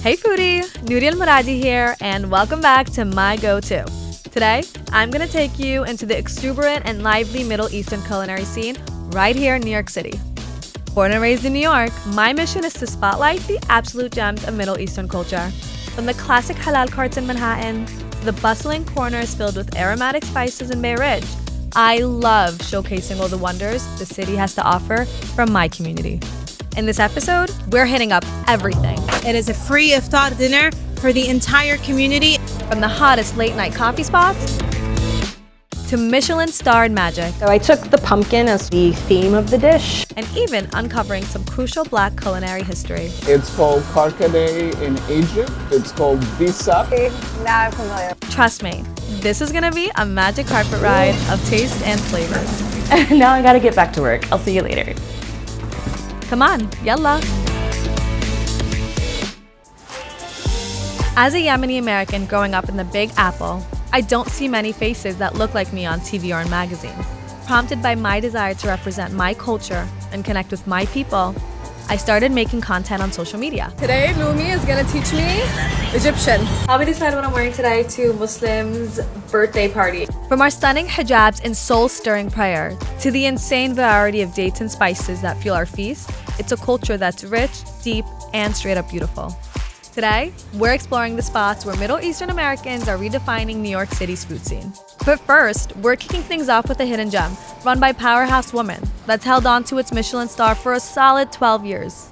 Hey foodie, Nuria Almuradi here, and welcome back to My Go-To. Today, I'm gonna take you into the exuberant and lively Middle Eastern culinary scene right here in New York City. Born and raised in New York, my mission is to spotlight the absolute gems of Middle Eastern culture. From the classic halal carts in Manhattan to the bustling corners filled with aromatic spices in Bay Ridge, I love showcasing all the wonders the city has to offer from my community. In this episode, we're hitting up everything. It is a free iftar dinner for the entire community. From the hottest late night coffee spots to Michelin-starred magic. So I took the pumpkin as the theme of the dish. And even uncovering some crucial Black culinary history. It's called karkadeh in Egypt. It's called bisa. Now I'm familiar. Trust me, this is gonna be a magic carpet ride of taste and flavors. Now I gotta get back to work. I'll see you later. Come on, yalla. As a Yemeni American growing up in the Big Apple, I don't see many faces that look like me on TV or in magazines. Prompted by my desire to represent my culture and connect with my people, I started making content on social media. Today, Lumi is gonna teach me Egyptian. I'll be deciding what I'm wearing today to Muslim's birthday party. From our stunning hijabs and soul-stirring prayer to the insane variety of dates and spices that fuel our feast, it's a culture that's rich, deep, and straight up beautiful. Today, we're exploring the spots where Middle Eastern Americans are redefining New York City's food scene. But first, we're kicking things off with a hidden gem run by Powerhouse Woman that's held on to its Michelin star for a solid 12 years.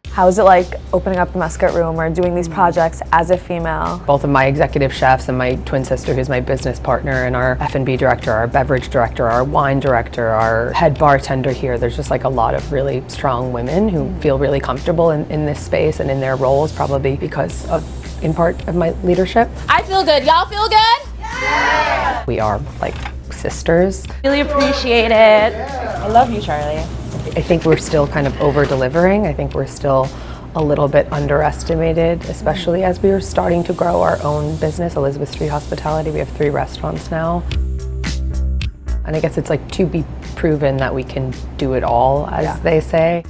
How is it like opening up the Musket room or doing these projects as a female? Both of my executive chefs and my twin sister, who's my business partner, and our F&B director, our beverage director, our wine director, our head bartender here. There's just like a lot of really strong women who feel really comfortable in this space and in their roles, probably because of, in part, of my leadership. I feel good. Y'all feel good? Yeah! We are like sisters. Really appreciate it. I love you, Charlie. I think we're still kind of over-delivering. I think we're still a little bit underestimated, especially as we are starting to grow our own business, Elizabeth Street Hospitality. We have 3 restaurants now. And I guess it's like to be proven that we can do it all, as they say.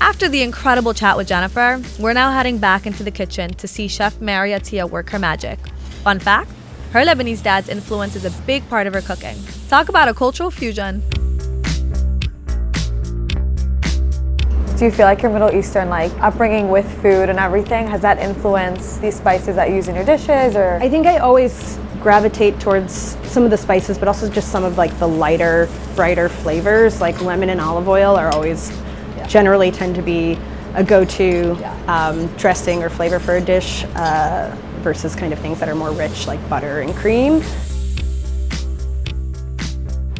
After the incredible chat with Jennifer, we're now heading back into the kitchen to see Chef Mary Atiya work her magic. Fun fact, her Lebanese dad's influence is a big part of her cooking. Talk about a cultural fusion. Do you feel like your Middle Eastern upbringing with food and everything, has that influenced these spices that you use in your dishes? Or I think I always gravitate towards some of the spices, but also just some of the lighter, brighter flavors, like lemon and olive oil are always generally tend to be a go-to dressing or flavor for a dish versus kind of things that are more rich like butter and cream.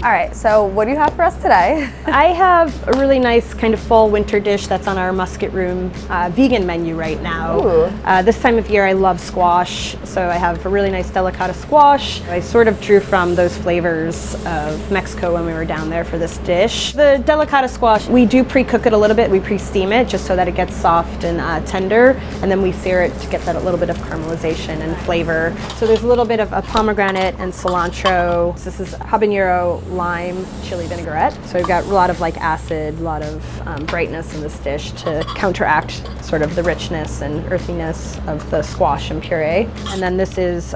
all right, so what do you have for us today? I have a really nice kind of fall winter dish that's on our Musket Room vegan menu right now. This time of year I love squash, so I have a really nice delicata squash. I sort of drew from those flavors of Mexico when we were down there for this dish. The delicata squash, we do pre-cook it a little bit, we pre-steam it just so that it gets soft and tender, and then we sear it to get that a little bit of caramelization and flavor. So there's a little bit of a pomegranate and cilantro. This is habanero, lime, chili vinaigrette. So we've got a lot of acid, a lot of brightness in this dish to counteract sort of the richness and earthiness of the squash and puree. And then this is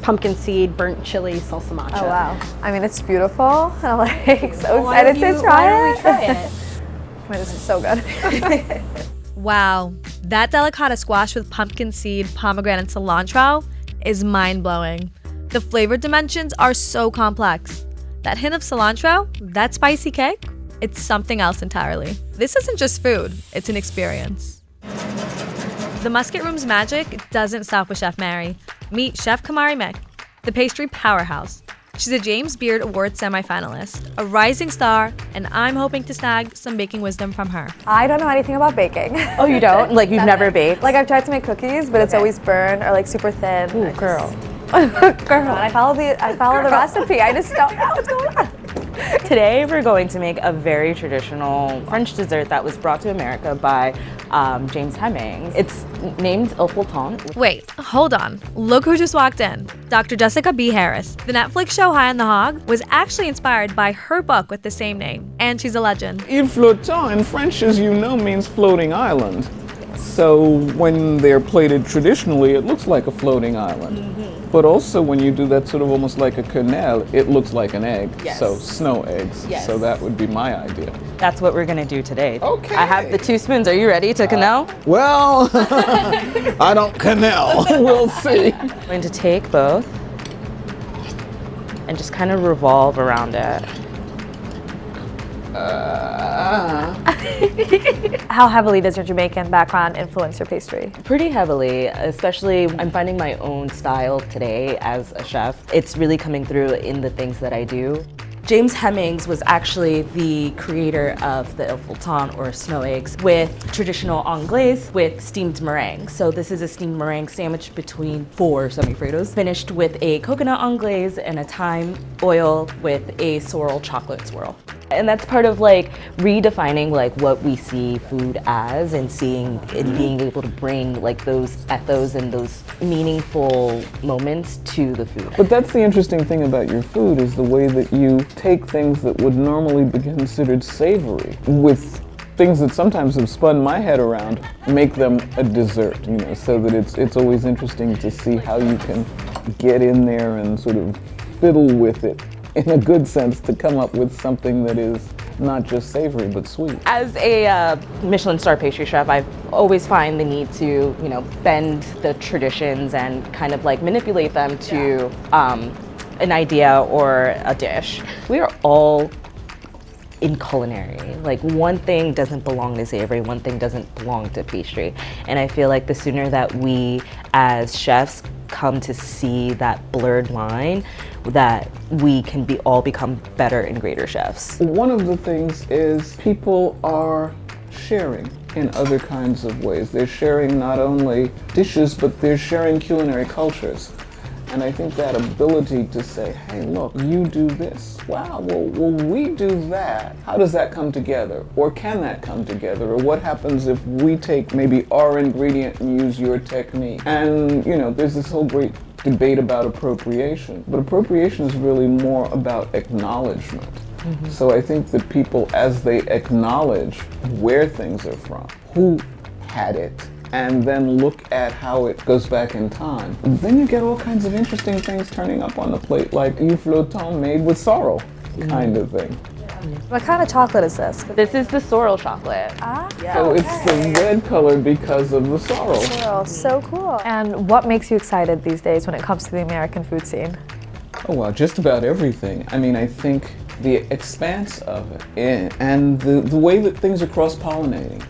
pumpkin seed, burnt chili, salsa matcha. Oh wow. I mean, it's beautiful. I'm so excited to try it. Why don't we try it? This is so good. Wow, that delicata squash with pumpkin seed, pomegranate, and cilantro is mind-blowing. The flavor dimensions are so complex. That hint of cilantro, that spicy kick, it's something else entirely. This isn't just food, it's an experience. The Musket Room's magic doesn't stop with Chef Mary. Meet Chef Kamari, the pastry powerhouse. She's a James Beard Award semifinalist, a rising star, and I'm hoping to snag some baking wisdom from her. I don't know anything about baking. Oh, you don't? Like you've never baked? I've tried to make cookies, but it's always burned or super thin. Ooh, girl. Girl, I follow the recipe. I just don't know what's going on. Today we're going to make a very traditional French dessert that was brought to America by James Hemings. It's named Il Fulton. Wait, hold on. Look who just walked in. Dr. Jessica B. Harris. The Netflix show High on the Hog was actually inspired by her book with the same name, and she's a legend. Il Flottant in French, as you know, means floating island. So when they're plated traditionally, it looks like a floating island. But also when you do that sort of almost like a quenelle, it looks like an egg. Yes. So snow eggs. Yes. So that would be my idea. That's what we're gonna do today. Okay. I have the 2 spoons. Are you ready to quenelle? Well, I don't quenelle. We'll see. I'm going to take both and just kind of revolve around it. How heavily does your Jamaican background influence your pastry? Pretty heavily, especially I'm finding my own style today as a chef. It's really coming through in the things that I do. James Hemmings was actually the creator of the Il Fulton or snow eggs with traditional anglaise with steamed meringue. So this is a steamed meringue sandwich between 4 semifreddos, finished with a coconut anglaise and a thyme oil with a sorrel chocolate swirl. And that's part of like redefining like what we see food as and seeing and being able to bring like those ethos and those meaningful moments to the food. But that's the interesting thing about your food is the way that you take things that would normally be considered savory with things that sometimes have spun my head around, make them a dessert, you know, so that it's always interesting to see how you can get in there and sort of fiddle with it in a good sense to come up with something that is not just savory but sweet. As a Michelin-starred pastry chef, I always find the need to, you know, bend the traditions and kind of like manipulate them to an idea or a dish. We are all in culinary. Like one thing doesn't belong to savory, one thing doesn't belong to pastry. And I feel like the sooner that we as chefs come to see that blurred line, that we can all become better and greater chefs. One of the things is people are sharing in other kinds of ways. They're sharing not only dishes, but they're sharing culinary cultures. And I think that ability to say, hey, look, you do this. Wow, well, we do that. How does that come together? Or can that come together? Or what happens if we take maybe our ingredient and use your technique? And, you know, there's this whole great debate about appropriation. But appropriation is really more about acknowledgement. So I think that people, as they acknowledge where things are from, who had it, and then look at how it goes back in time, then you get all kinds of interesting things turning up on the plate, like Il Flottant made with sorrel kind of thing. What kind of chocolate is this? This is the sorrel chocolate. So it's the red color because of the sorrel. Oh, so cool. And what makes you excited these days when it comes to the American food scene? Oh, well, just about everything. I mean, I think the expanse of it and the way that things are cross-pollinating.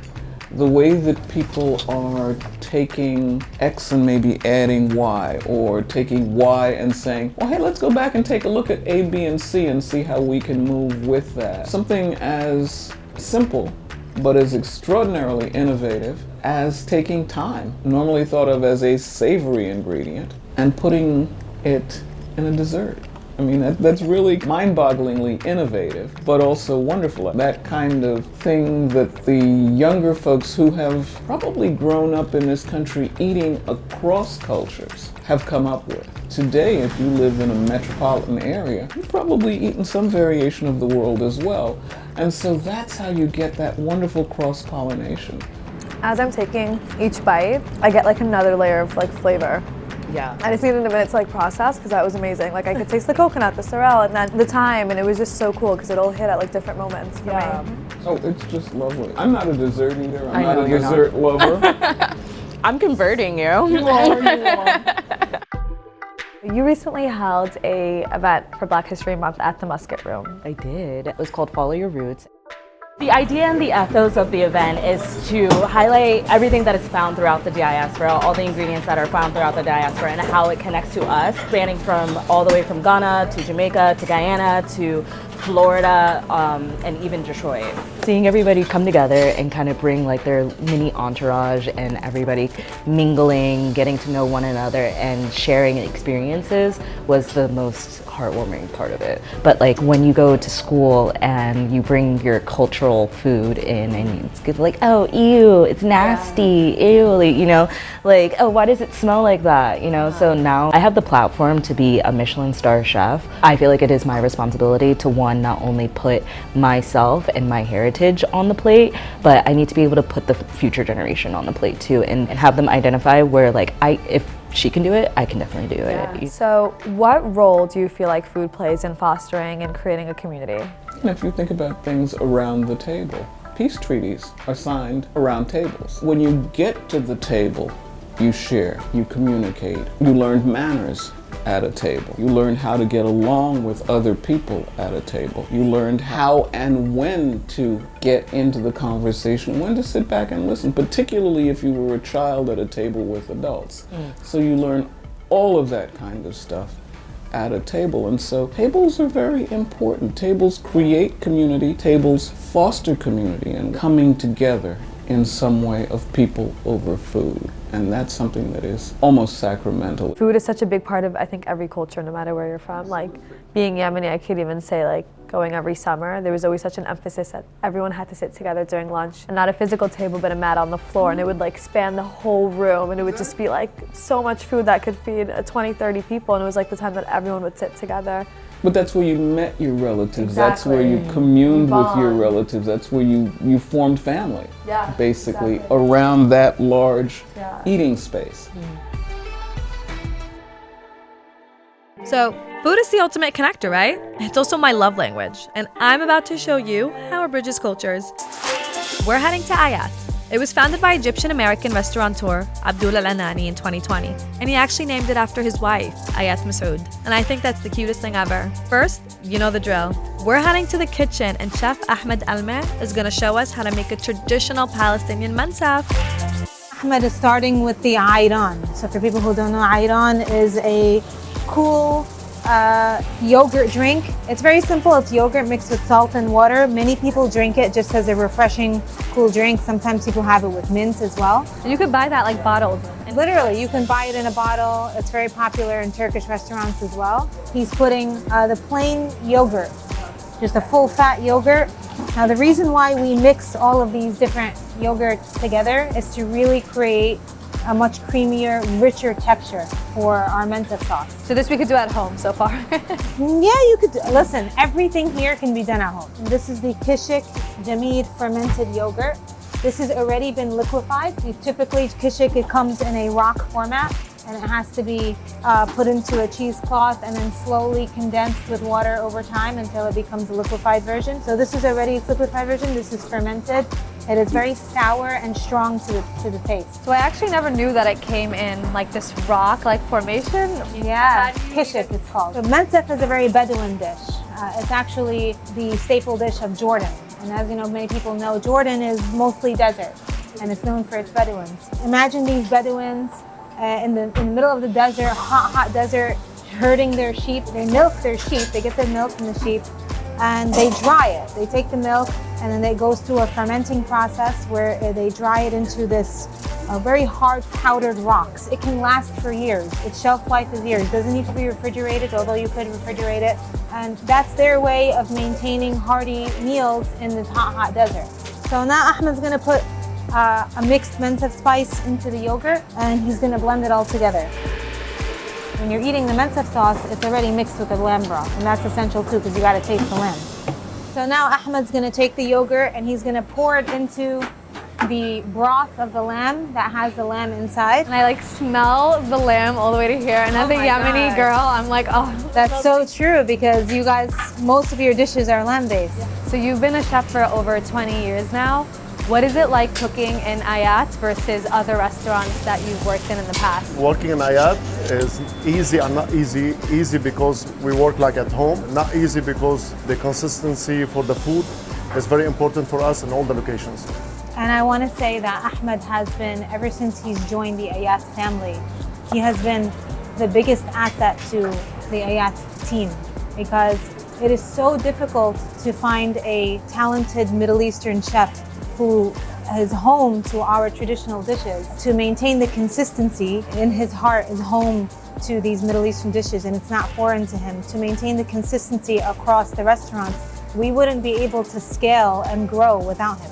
The way that people are taking X and maybe adding Y, or taking Y and saying, well, hey, let's go back and take a look at A, B, and C and see how we can move with that. Something as simple, but as extraordinarily innovative as taking thyme, normally thought of as a savory ingredient, and putting it in a dessert. I mean, that's really mind-bogglingly innovative, but also wonderful. That kind of thing that the younger folks who have probably grown up in this country eating across cultures have come up with. Today, if you live in a metropolitan area, you've probably eaten some variation of the world as well. And so that's how you get that wonderful cross-pollination. As I'm taking each bite, I get like another layer of like flavor. Yeah. I just needed a minute to like process because that was amazing. Like I could taste the coconut, the sorrel, and then the thyme, and it was just so cool because it all hit at like different moments for me. Oh, it's just lovely. I'm not a dessert eater. I'm I not know a you're dessert lover. I'm converting you. You are. You recently held a event for Black History Month at the Musket Room. I did. It was called Follow Your Roots. The idea and the ethos of the event is to highlight everything that is found throughout the diaspora, all the ingredients that are found throughout the diaspora, and how it connects to us, spanning from all the way from Ghana to Jamaica to Guyana to Florida, and even Detroit. Seeing everybody come together and kind of bring like their mini entourage and everybody mingling, getting to know one another and sharing experiences was the most heartwarming part of it. But like when you go to school and you bring your cultural food in and it's good, like, oh, ew, it's nasty, ew, like, you know, like, oh, why does it smell like that, you know? So now I have the platform to be a Michelin-starred chef. I feel like it is my responsibility to, one, not only put myself and my heritage on the plate, but I need to be able to put the future generation on the plate too, and have them identify where, like, if she can do it, I can definitely do it. So what role do you feel like food plays in fostering and creating a community? And if you think about things around the table, peace treaties are signed around tables. When you get to the table, you share, you communicate, you learn manners at a table. You learn how to get along with other people at a table. You learned how and when to get into the conversation, when to sit back and listen, particularly if you were a child at a table with adults. So you learn all of that kind of stuff at a table. And so tables are very important. Tables create community, tables foster community and coming together in some way of people over food. And that's something that is almost sacramental. Food is such a big part of, I think, every culture, no matter where you're from. Like, being Yemeni, I could even say, like, going every summer, there was always such an emphasis that everyone had to sit together during lunch. And not a physical table, but a mat on the floor. And it would, like, span the whole room. And it would just be, like, so much food that could feed 20, 30 people. And it was, like, the time that everyone would sit together. But that's where you met your relatives. Exactly. That's where you communed with your relatives. That's where you formed family, basically, around that large eating space. So, food is the ultimate connector, right? It's also my love language, and I'm about to show you how it bridges cultures. We're heading to Ayat. It was founded by Egyptian-American restaurateur Abdul Al-Anani in 2020, and he actually named it after his wife, Ayat Masood. And I think that's the cutest thing ever. First, you know the drill. We're heading to the kitchen, and Chef Ahmed is gonna show us how to make a traditional Palestinian mansaf. Ahmed is starting with the ayran. So for people who don't know, ayran is a cool yogurt drink. It's very simple. It's yogurt mixed with salt and water. Many people drink it just as a refreshing, cool drink. Sometimes people have it with mint as well. And you could buy that, like, bottled. Literally, you can buy it in a bottle. It's very popular in Turkish restaurants as well. He's putting the plain yogurt, just a full fat yogurt. Now, the reason why we mix all of these different yogurts together is to really create a much creamier, richer texture for our menta sauce. So this we could do at home so far. Yeah, you could. Listen, everything here can be done at home. This is the kishik jamid fermented yogurt. This has already been liquefied. Typically, kishik, it comes in a rock format, and it has to be put into a cheesecloth and then slowly condensed with water over time until it becomes a liquefied version. So this is already a liquefied version. This is fermented. It is very sour and strong to the taste. So I actually never knew that it came in like this rock-like formation. Yeah, kishik it's called. So mensef is a very Bedouin dish. It's actually the staple dish of Jordan. And as you know, many people know, Jordan is mostly desert, and it's known for its Bedouins. Imagine these Bedouins in the middle of the desert, hot desert, herding their sheep. They milk their sheep, they get their milk from the sheep, and they dry it. They take the milk, and then it goes through a fermenting process where they dry it into this very hard powdered rocks. It can last for years. Its shelf life is years. It doesn't need to be refrigerated, although you could refrigerate it. And that's their way of maintaining hearty meals in this hot desert. So now Ahmed's gonna put a mixed mensef spice into the yogurt, and he's gonna blend it all together. When you're eating the mensef sauce, it's already mixed with the lamb broth, and that's essential too, because you gotta taste the lamb. So now Ahmed's gonna take the yogurt and he's gonna pour it into the broth of the lamb that has the lamb inside. And I like smell the lamb all the way to here. And as a Yemeni girl, I'm like, oh. That's so true, because you guys, most of your dishes are lamb-based. So you've been a chef for over 20 years now. What is it like cooking in Ayat versus other restaurants that you've worked in the past? Working in Ayat is easy and not easy. Easy because we work like at home. Not easy because the consistency for the food is very important for us in all the locations. And I want to say that Ahmed has been, ever since he's joined the Ayat family, he has been the biggest asset to the Ayat team, because it is so difficult to find a talented Middle Eastern chef who his home to our traditional dishes, to maintain the consistency in his heart is home to these Middle Eastern dishes and it's not foreign to him, to maintain the consistency across the restaurants, we wouldn't be able to scale and grow without him.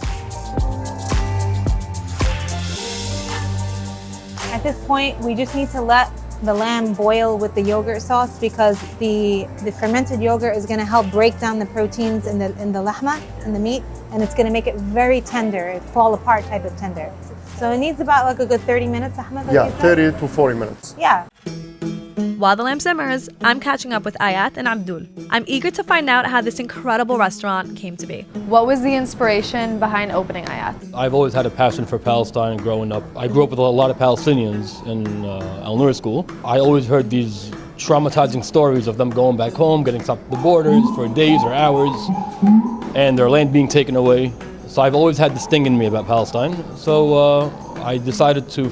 At this point, we just need to let the lamb boil with the yogurt sauce because the fermented yogurt is going to help break down the proteins in the lahma, in the meat, and it's going to make it very tender, fall apart type of tender. So it needs about like a good 30 minutes, Ahmed? Yeah, 30 to 40 minutes. Yeah. While the lamb simmers, I'm catching up with Ayat and Abdul. I'm eager to find out how this incredible restaurant came to be. What was the inspiration behind opening Ayat? I've always had a passion for Palestine growing up. I grew up with a lot of Palestinians in Al-Nur school. I always heard these traumatizing stories of them going back home, getting stopped at the borders for days or hours, and their land being taken away. So I've always had this thing in me about Palestine. So I decided to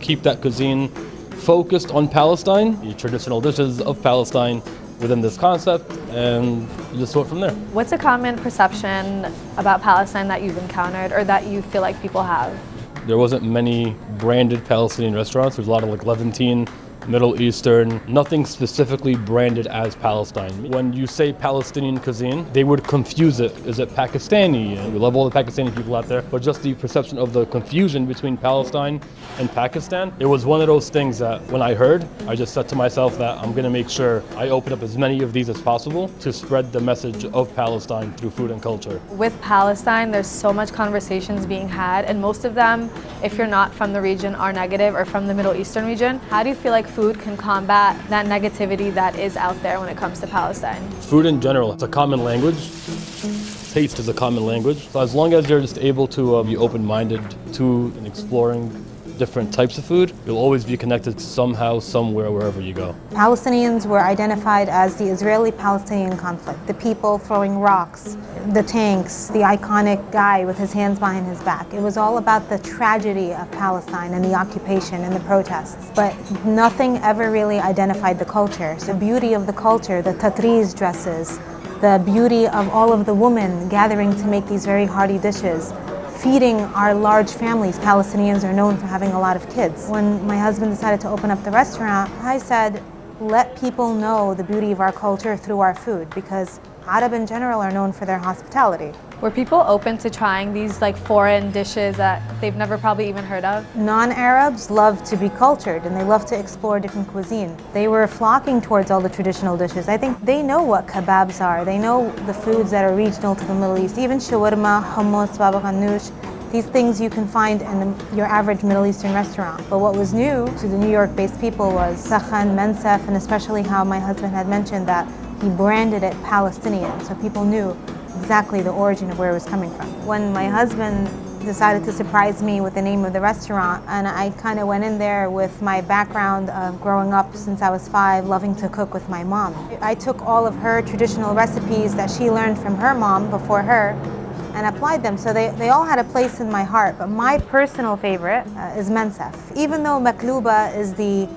keep that cuisine focused on Palestine, the traditional dishes of Palestine within this concept, and just went from there. What's a common perception about Palestine that you've encountered or that you feel like people have? There wasn't many branded Palestinian restaurants. There's a lot of like Levantine, Middle Eastern, nothing specifically branded as Palestine. When you say Palestinian cuisine, they would confuse it. Is it Pakistani? And we love all the Pakistani people out there, but just the perception of the confusion between Palestine and Pakistan, it was one of those things that when I heard, I just said to myself that I'm gonna make sure I open up as many of these as possible to spread the message of Palestine through food and culture. With Palestine, there's so much conversations being had, and most of them, if you're not from the region, are negative or from the Middle Eastern region. How do you feel like food can combat that negativity that is out there when it comes to Palestine? Food in general, it's a common language. Taste is a common language. So as long as you're just able to be open-minded to and exploring different types of food, you'll always be connected somehow, somewhere, wherever you go. Palestinians were identified as the Israeli-Palestinian conflict, the people throwing rocks, the tanks, the iconic guy with his hands behind his back. It was all about the tragedy of Palestine and the occupation and the protests, but nothing ever really identified the culture. So the beauty of the culture, the tatriz dresses, the beauty of all of the women gathering to make these very hearty dishes, feeding our large families. Palestinians are known for having a lot of kids. When my husband decided to open up the restaurant, I said, let people know the beauty of our culture through our food, because Arab in general are known for their hospitality. Were people open to trying these like foreign dishes that they've never probably even heard of? Non-Arabs love to be cultured and they love to explore different cuisine. They were flocking towards all the traditional dishes. I think they know what kebabs are. They know the foods that are regional to the Middle East. Even shawarma, hummus, baba ganoush. These things you can find in your average Middle Eastern restaurant. But what was new to the New York-based people was sakhan, mensef, and especially how my husband had mentioned that he branded it Palestinian, so people knew exactly the origin of where it was coming from. When my husband decided to surprise me with the name of the restaurant, and I kind of went in there with my background of growing up since I was 5, loving to cook with my mom. I took all of her traditional recipes that she learned from her mom before her and applied them, so they all had a place in my heart. But my personal favorite is mensef. Even though makluba is the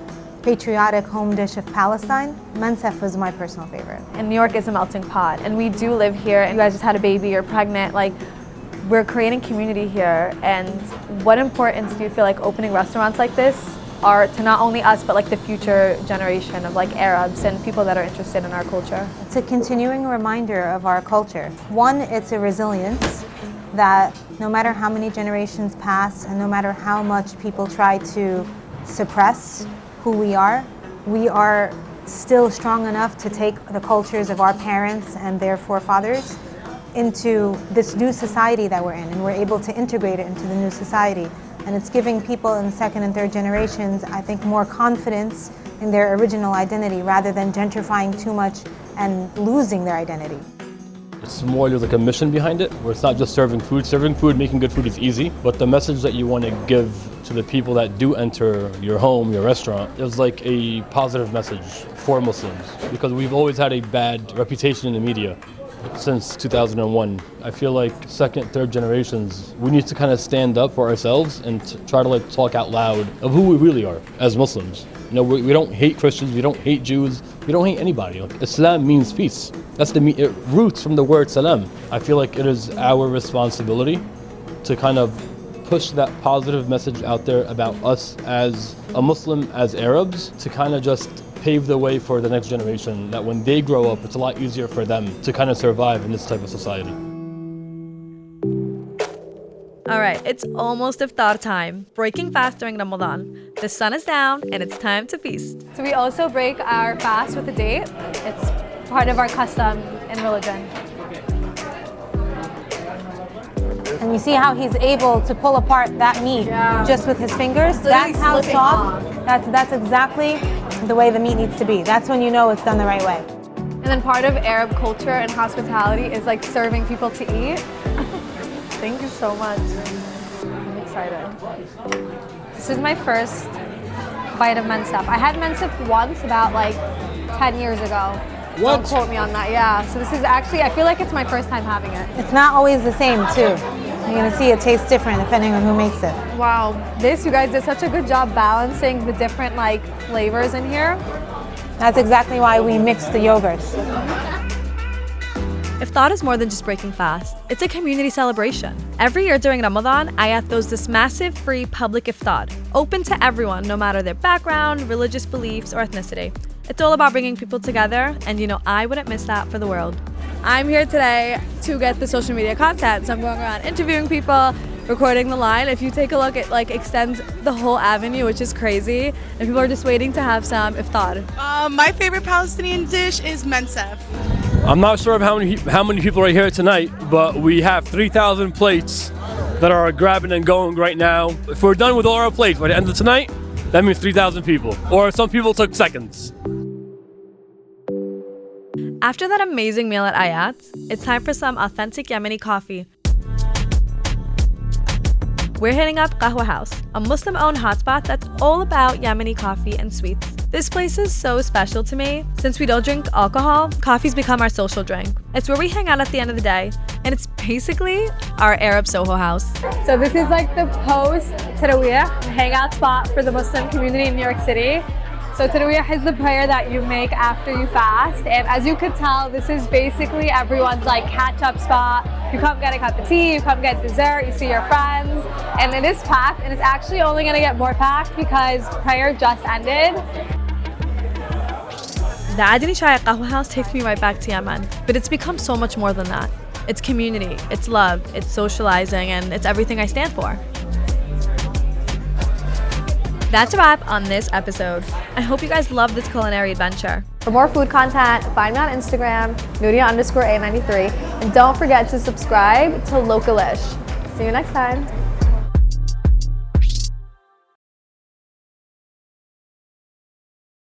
patriotic home dish of Palestine, mensef was my personal favorite. And New York is a melting pot, and we do live here, and you guys just had a baby, you're pregnant, like we're creating community here. And what importance do you feel like opening restaurants like this are to not only us, but like the future generation of like Arabs and people that are interested in our culture? It's a continuing reminder of our culture. One, it's a resilience that no matter how many generations pass and no matter how much people try to suppress who we are still strong enough to take the cultures of our parents and their forefathers into this new society that we're in, and we're able to integrate it into the new society. And it's giving people in the second and third generations, I think, more confidence in their original identity rather than gentrifying too much and losing their identity. It's more like a mission behind it, where it's not just serving food. Serving food, making good food is easy, but the message that you want to give to the people that do enter your home, your restaurant, is like a positive message for Muslims, because we've always had a bad reputation in the media since 2001. I feel like second, third generations, we need to kind of stand up for ourselves and try to like talk out loud of who we really are as Muslims. You know, we don't hate Christians, we don't hate Jews, we don't hate anybody. Like, Islam means peace. It roots from the word salam. I feel like it is our responsibility to kind of push that positive message out there about us as a Muslim, as Arabs, to kind of just pave the way for the next generation, that when they grow up, it's a lot easier for them to kind of survive in this type of society. All right, it's almost iftar time. Breaking fast during Ramadan. The sun is down and it's time to feast. So we also break our fast with a date. It's part of our custom in religion. And you see how he's able to pull apart that meat just with his fingers? That's how soft. That's exactly the way the meat needs to be. That's when you know it's done the right way. And then part of Arab culture and hospitality is like serving people to eat. Thank you so much. I'm excited. This is my first bite of mensef. I had mensef once about like 10 years ago. What? Don't quote me on that, yeah. So this is actually, I feel like it's my first time having it. It's not always the same too. You're gonna see it tastes different depending on who makes it. Wow, you guys did such a good job balancing the different like flavors in here. That's exactly why we mix the yogurts. Iftar is more than just breaking fast. It's a community celebration. Every year during Ramadan, Ayat throws this massive free public iftar, open to everyone, no matter their background, religious beliefs, or ethnicity. It's all about bringing people together, and you know I wouldn't miss that for the world. I'm here today to get the social media content, so I'm going around interviewing people, recording the line. If you take a look, it like extends the whole avenue, which is crazy, and people are just waiting to have some iftar. My favorite Palestinian dish is mensef. I'm not sure of how many people are here tonight, but we have 3,000 plates that are grabbing and going right now. If we're done with all our plates by the end of tonight, that means 3,000 people, or some people took seconds. After that amazing meal at Ayat, it's time for some authentic Yemeni coffee. We're hitting up Qahwah House, a Muslim-owned hotspot that's all about Yemeni coffee and sweets. This place is so special to me. Since we don't drink alcohol, coffee's become our social drink. It's where we hang out at the end of the day, and it's basically our Arab Soho house. So this is like the post-Tarawih hangout spot for the Muslim community in New York City. So Tarawih is the prayer that you make after you fast, and as you could tell, this is basically everyone's like catch-up spot. You come get a cup of tea, you come get dessert, you see your friends, and it is packed, and it's actually only gonna get more packed because prayer just ended. The Adini Chai at Qahwah House takes me right back to Yemen, but it's become so much more than that. It's community, it's love, it's socializing, and it's everything I stand for. That's a wrap on this episode. I hope you guys love this culinary adventure. For more food content, find me on Instagram, Nuria_A93, and don't forget to subscribe to Localish. See you next time.